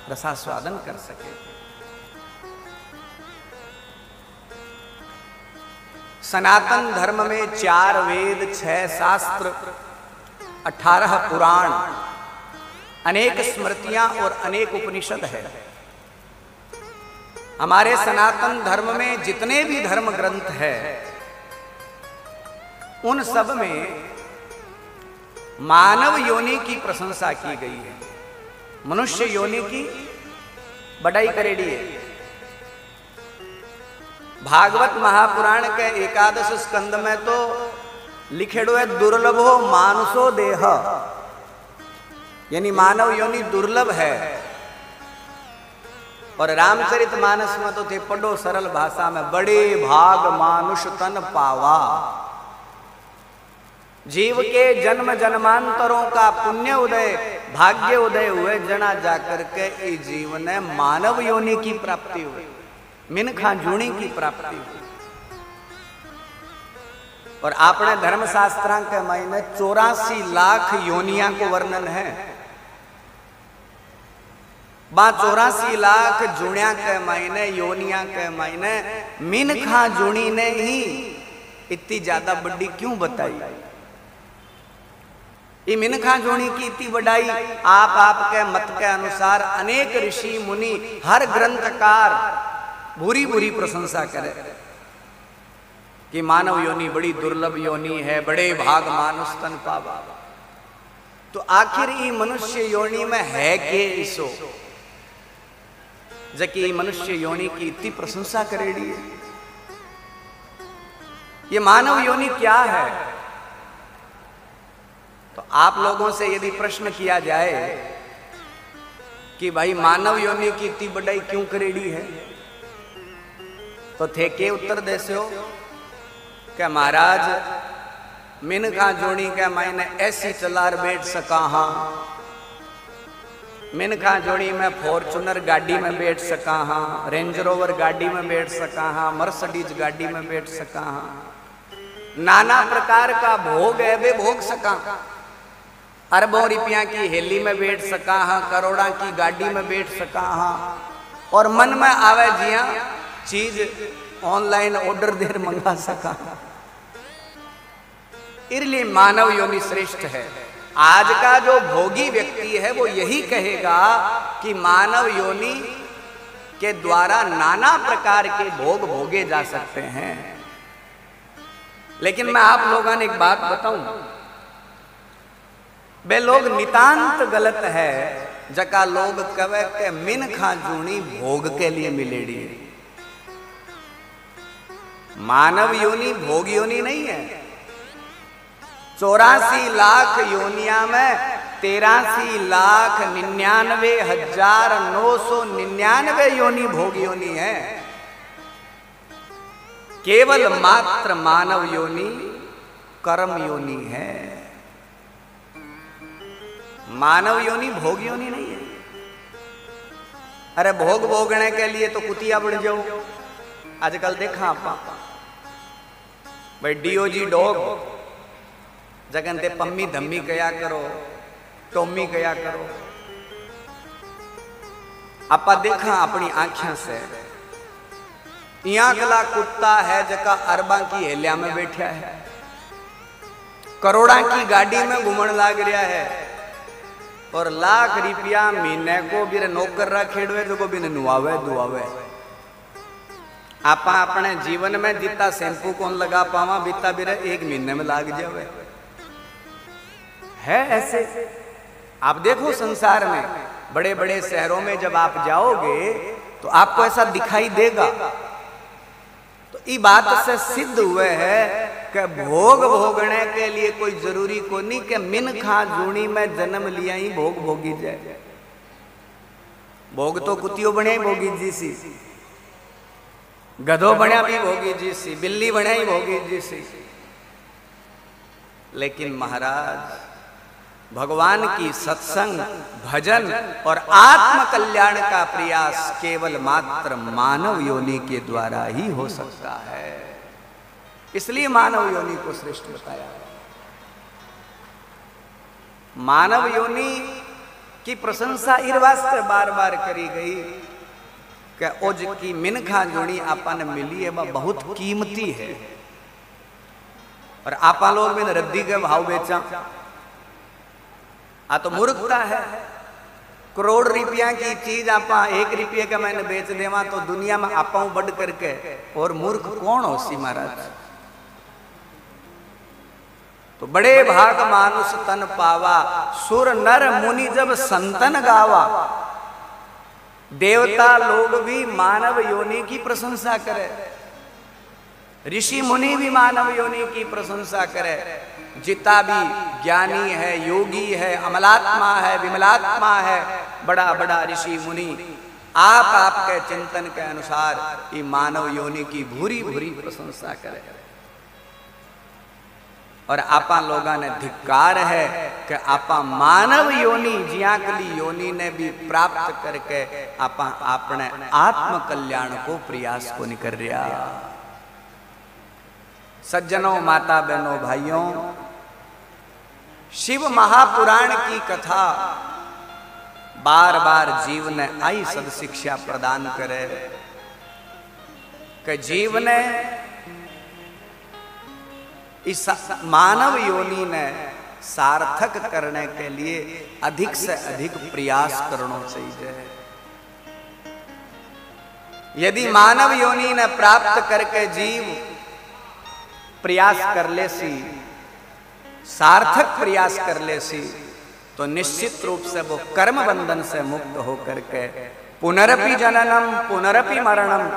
रसास्वादन कर सके। सनातन धर्म में 4 वेद, 6 शास्त्र, 18 पुराण, अनेक स्मृतियां और अनेक उपनिषद है। हमारे सनातन धर्म में जितने भी धर्म ग्रंथ है उन सब में मानव योनि की प्रशंसा की गई है, मनुष्य योनि की बड़ाई करेड़ी है। भागवत महापुराण के 11 स्कंद में तो लिखेड़ो है दुर्लभो मानुषो देह, यानी मानव योनि दुर्लभ है। और रामचरितमानस में तो थे पढ़ो सरल भाषा में, बड़े भाग मानुष तन पावा, जीव के जन्म जन्मांतरों का पुण्य उदय भाग्य उदय हुए जना जाकर के इस जीव ने मानव योनि की प्राप्ति हुई, मिनखा जूणी की प्राप्ति हुई। और आपने धर्मशास्त्रां के महीने 84 लाख योनिया को वर्णन है। 84 लाख जुणिया के महीने, योनिया के महीने, मिनखा जूणी ने ही इतनी ज्यादा बड़ी क्यों बताई? ये मिनखा जोड़ी की इतनी बढ़ाई आपके मत के अनुसार अनेक ऋषि मुनि, हर ग्रंथकार बुरी बुरी प्रशंसा करे कि मानव योनि बड़ी दुर्लभ योनि है, बड़े भाग मानुष तन पावा। तो आखिर ये मनुष्य योनि में है के इसो जबकि मनुष्य योनि की इतनी प्रशंसा करेड़ी है। ये मानव योनि क्या है? तो आप लोगों से यदि प्रश्न किया जाए कि भाई मानव योनि की इतनी बढ़ाई क्यों करेड़ी है, तो थे के उत्तर देसे हो कि महाराज मिनखा जोड़ी के मैंने ऐसी चलार बैठ सका, हाँ मिनखा जोड़ी में फॉर्चुनर गाड़ी में बैठ सका, हाँ रेंज रोवर गाड़ी में बैठ सका, हाँ मर्सिडीज गाड़ी में बैठ सका, हाँ नाना प्रकार का भोग है वे भोग सका, अरबों रुपया की हेली में बैठ सका, हाँ करोड़ा की गाड़ी में बैठ सका, हाँ और मन में आवे जिया चीज ऑनलाइन ऑर्डर देर मंगा सका। इसलिए मानव योनि श्रेष्ठ है। आज का जो भोगी व्यक्ति है वो यही कहेगा कि मानव योनि के द्वारा नाना प्रकार के भोग भोगे जा सकते हैं। लेकिन मैं आप लोगों ने एक बात बताऊं, वे लोग नितांत गलत है जका लोग कवे के मिन खा जूनी भोग के लिए मिलेड़ी। मानव योनि भोग योनि नहीं है। 84 लाख योनिया में 83,99,999 योनि भोग योनि है। केवल मात्र मानव योनि कर्म योनि है। मानव योनि भोग योनि नहीं है। अरे भोग भोगने के लिए तो कुतिया बढ़ जाओ। आजकल देखा आप भाई डीओजी डॉग जगन ते पम्मी धम्मी कया करो, टोमी कया करो। आपा देखा अपनी आंखों से यहाँ कला कुत्ता है जका अरबा की हेलिया में बैठा है, करोड़ा की गाड़ी में घूमन लाग रहा है और लाख रुपया महीने को भी नौकर रखेड़वे जो को भी नुआवे दुआवे। आपा अपने जीवन में जितना शैम्पू कौन लगा पावा बीता भी एक महीने में लाग जावे है ऐसे। आप देखो संसार में बड़े बड़े शहरों में जब आप जाओगे तो आपको ऐसा दिखाई देगा। तो ये बात से सिद्ध हुए है कि भोग भोगने के लिए कोई जरूरी को नहीं कि मिन खा जूनी में जन्म लिया ही भोग भोगी जाए। भोग तो कुतियो बने भोगी जी सी, गधो बना भी भोगी जी सी, बिल्ली बना ही भोगी जी सी। लेकिन महाराज भगवान की सत्संग भजन और आत्म कल्याण का प्रयास केवल मात्र मानव योनि के द्वारा ही हो सकता है। इसलिए मानव योनि को श्रेष्ठ बताया। मानव योनि की प्रशंसा इस वास्ते बार बार करी गई कि ओज की मिनखा जोड़ी आपन मिली है वह बहुत कीमती है और आपा लोग में रद्दी के भाव बेचा। आ तो मूर्खता है। करोड़ रुपया की चीज आपा 1 रुपये का मैंने बेच देवा तो दुनिया में आपा बढ़ करके और मूर्ख कौन हो सी महाराज। तो बड़े भाग मानुष तन पावा, सुर नर मुनि जब संतन गावा। देवता लोग भी मानव योनि की प्रशंसा करे, ऋषि मुनि भी मानव योनि की प्रशंसा करे। जितना भी ज्ञानी है, योगी है, अमलात्मा है, विमलात्मा है, बड़ा बड़ा ऋषि मुनि आप आपके चिंतन के अनुसार ये मानव योनि की भूरी भूरी प्रशंसा करे। और आपा लोगों ने धिक्कार है कि आपा मानव योनि जियाकली योनि ने भी प्राप्त करके आपा अपने आत्म कल्याण को प्रयास को नहीं कर रहा। सज्जनों, माता बहनों, भाइयों, शिव महापुराण की कथा बार बार जीव ने आई सद शिक्षा प्रदान करे कि जीव ने इस मानव योनि ने सार्थक करने के लिए अधिक से अधिक प्रयास करना चाहिए। यदि मानव योनि ने प्राप्त करके जीव प्रयास कर ले सी, सार्थक प्रयास कर ले सी, तो निश्चित रूप से वो कर्म बंधन से मुक्त होकर के पुनरपि जननम पुनरपि मरणम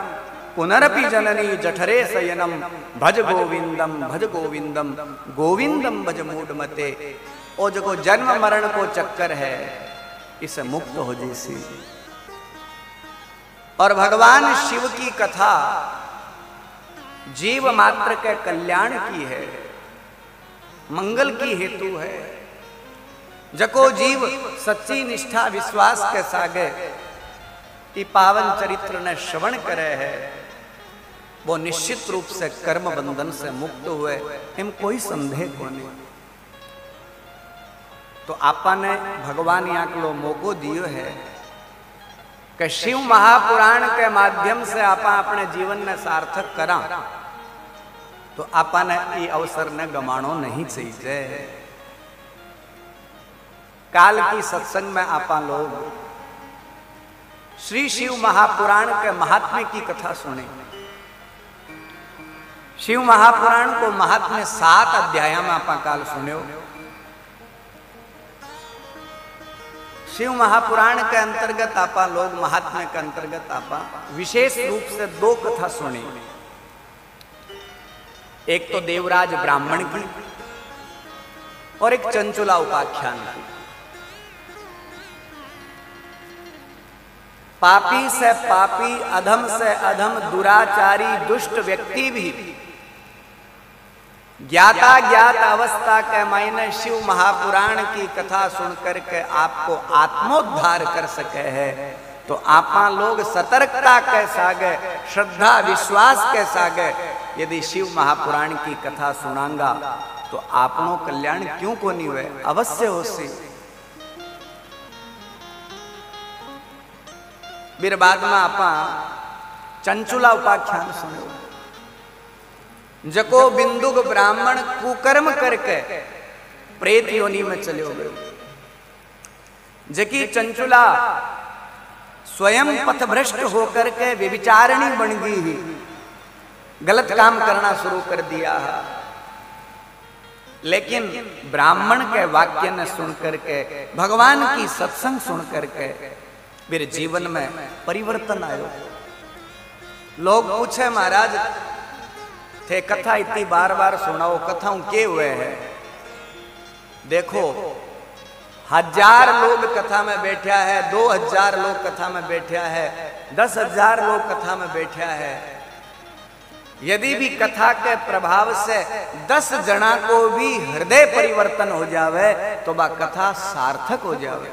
पुनरपि जननी जठरे शयनम भज गोविंदम गोविंदम भज मूढ़मते। ओ जो जन्म मरण को चक्कर है इसे मुक्त हो जैसी। और भगवान शिव की कथा जीव मात्र के कल्याण की है, मंगल की हेतु है। जको जीव सच्ची निष्ठा विश्वास के सागे कि पावन चरित्र ने श्रवण करे है वो निश्चित रूप से कर्म बंधन से मुक्त हुए, इन कोई संदेह को नहीं। तो आपा ने भगवान यहाँ मौको दियो है कि शिव महापुराण के माध्यम से आपा अपने जीवन में सार्थक करा, तो आपा ने ये अवसर ने गमाणो नहीं चाहिए। काल की सत्संग में आपा लोग श्री शिव महापुराण के महात्म्य की कथा सुने। शिव महापुराण को महात्म्य 7 अध्याय में आपा काल सुन्यो। शिव महापुराण के अंतर्गत आपा लोग महात्म्य के अंतर्गत आपा विशेष रूप से 2 कथा सुनी। एक तो देवराज ब्राह्मण की और एक चंचुला उपाख्यान की। पापी से पापी, अधम से अधम, दुराचारी, दुष्ट व्यक्ति भी ज्ञाता ज्ञात अवस्था के मायने शिव महापुराण की कथा सुनकर के आपको आत्मोद्धार कर सके है। तो आपा लोग सतर्कता के सागे, श्रद्धा विश्वास के सागे यदि शिव महापुराण की कथा सुनांगा तो आपनो कल्याण क्यों को नहीं हुए, अवश्य हो सी। फिर बाद में आपा चंचुला उपाख्यान सुनो। जको बिंदुक ब्राह्मण कुकर्म करके प्रेत योनि में चले गए। जकी चंचुला स्वयं पथभ्रष्ट होकर के व्यभिचारिणी बन गई ही, गलत काम करना शुरू कर दिया है। लेकिन ब्राह्मण के वाक्य ने सुनकर के, भगवान की सत्संग सुन करके फिर जीवन में परिवर्तन आयो। लोग पूछे महाराज थे कथा इतनी बार बार सुनाओ, कथाओं के हुए हैं? देखो 1000 लोग कथा में बैठा है, 2000 लोग कथा में बैठा है, 10,000 लोग कथा में बैठा है। यदि भी कथा के प्रभाव से 10 जना को भी हृदय परिवर्तन हो जावे तो वह कथा सार्थक हो जावे।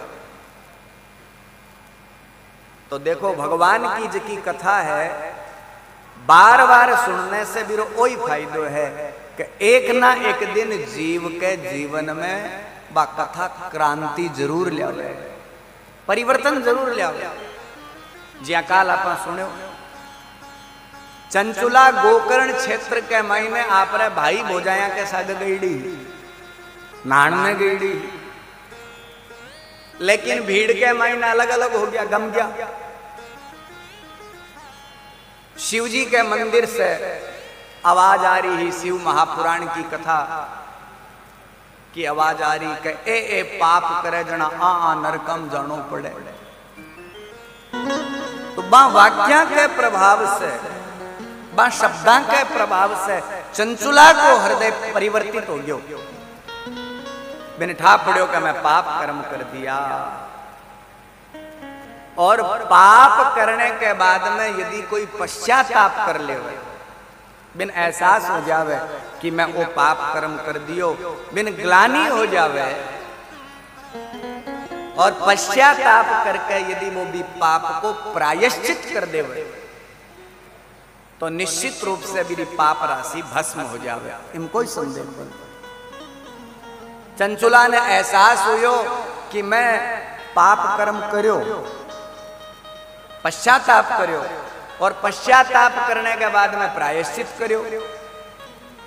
तो देखो भगवान की जो की कथा है, बार बार सुनने से भी वही फायदो है कि एक ना एक दिन जीव के जीवन में वह कथा क्रांति जरूर लियावे, परिवर्तन जरूर लियावे। ज्या काल आप सुनो चंचुला गोकर्ण क्षेत्र के महीने आप रे भाई भोजाया के साथ गईडी नाड़ने गईडी, लेकिन भीड़ के महीना अलग अलग हो गया, गम गया। शिव जी के मंदिर से आवाज आ रही ही, शिव महापुराण की कथा की आवाज आ रही कि ए पाप करे जना आ नरकम जानो पड़े। तो बा वाक्या के प्रभाव से, बा शब्दां के प्रभाव से चंचुला को हृदय परिवर्तित हो गयो। बिन ठा पड़ो कि मैं पाप कर्म कर दिया। और पाप करने के बाद में यदि कोई पश्चाताप कर ले, बिन एहसास हो जावे कि मैं वो पाप कर्म कर दियो, बिन ग्लानि हो जावे और पश्चाताप करके यदि वो भी पाप को प्रायश्चित कर देवे तो निश्चित रूप से मेरी पाप राशि भस्म हो जावे। इन कोई संदेह नहीं। चंचुला ने एहसास हुयो कि मैं पाप कर्म करो, पश्चाताप करो और पश्चाताप करने के बाद में प्रायश्चित करो।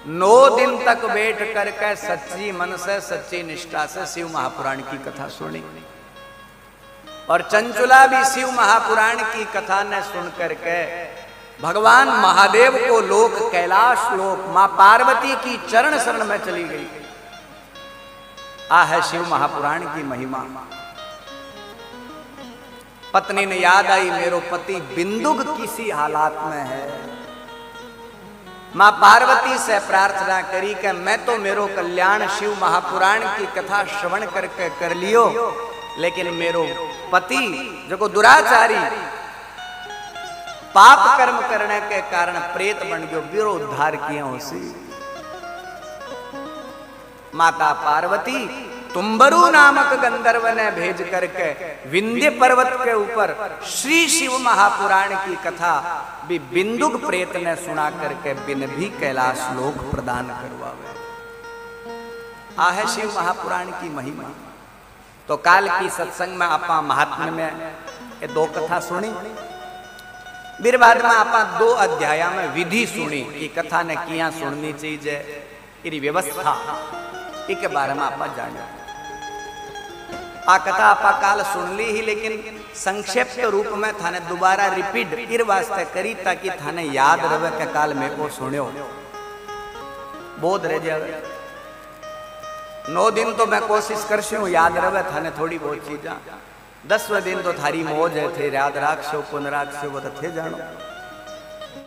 9 दिन तक बैठ करके सच्ची मन से, सच्ची निष्ठा से शिव महापुराण की कथा सुनी। और चंचुला भी शिव महापुराण की कथा ने सुन करके भगवान महादेव को लोक, कैलाश लोक, मां पार्वती की चरण शरण में चली गई। आ है शिव महापुराण की महिमा। पत्नी ने याद आई मेरो पति बिंदुक किसी हालात में है। मां पार्वती से प्रार्थना करी कि मैं तो मेरो कल्याण शिव महापुराण की कथा श्रवण करके कर लियो, लेकिन मेरो पति जो दुराचारी पाप कर्म करने के कारण प्रेत बन गयो, बिरो उद्धार किए होसी। माता पार्वती तुम्बरु नामक गंधर्व ने भेज करके विंध्य पर्वत के ऊपर श्री शिव महापुराण की कथा भी बिंदुक प्रेत ने सुना करके बिन भी कैलाश लोक प्रदान करवावे। आहे शिव महापुराण की महिमा। तो काल की सत्संग में आपा महात्म्य में ये 2 कथा सुनी। फिर बाद में आपा 2 अध्याय में विधि सुनी कि कथा ने किया सुननी चाहिए, इरी व्यवस्था के बारे में आप जाने। आ कथा आपा काल सुन ली ही, लेकिन संक्षिप्त रूप में थाने दोबारा रिपीट इर वास्ते करी ताकि थाने याद रहे के काल में को सुन्यो बोध रह जावे। 9 दिन तो मैं कोशिश करशू याद रहे थाने थोड़ी बहुत चीजा, 10वें दिन तो थारी मौज है थे याद राखशो पुन राखशो वो तो थे जानो।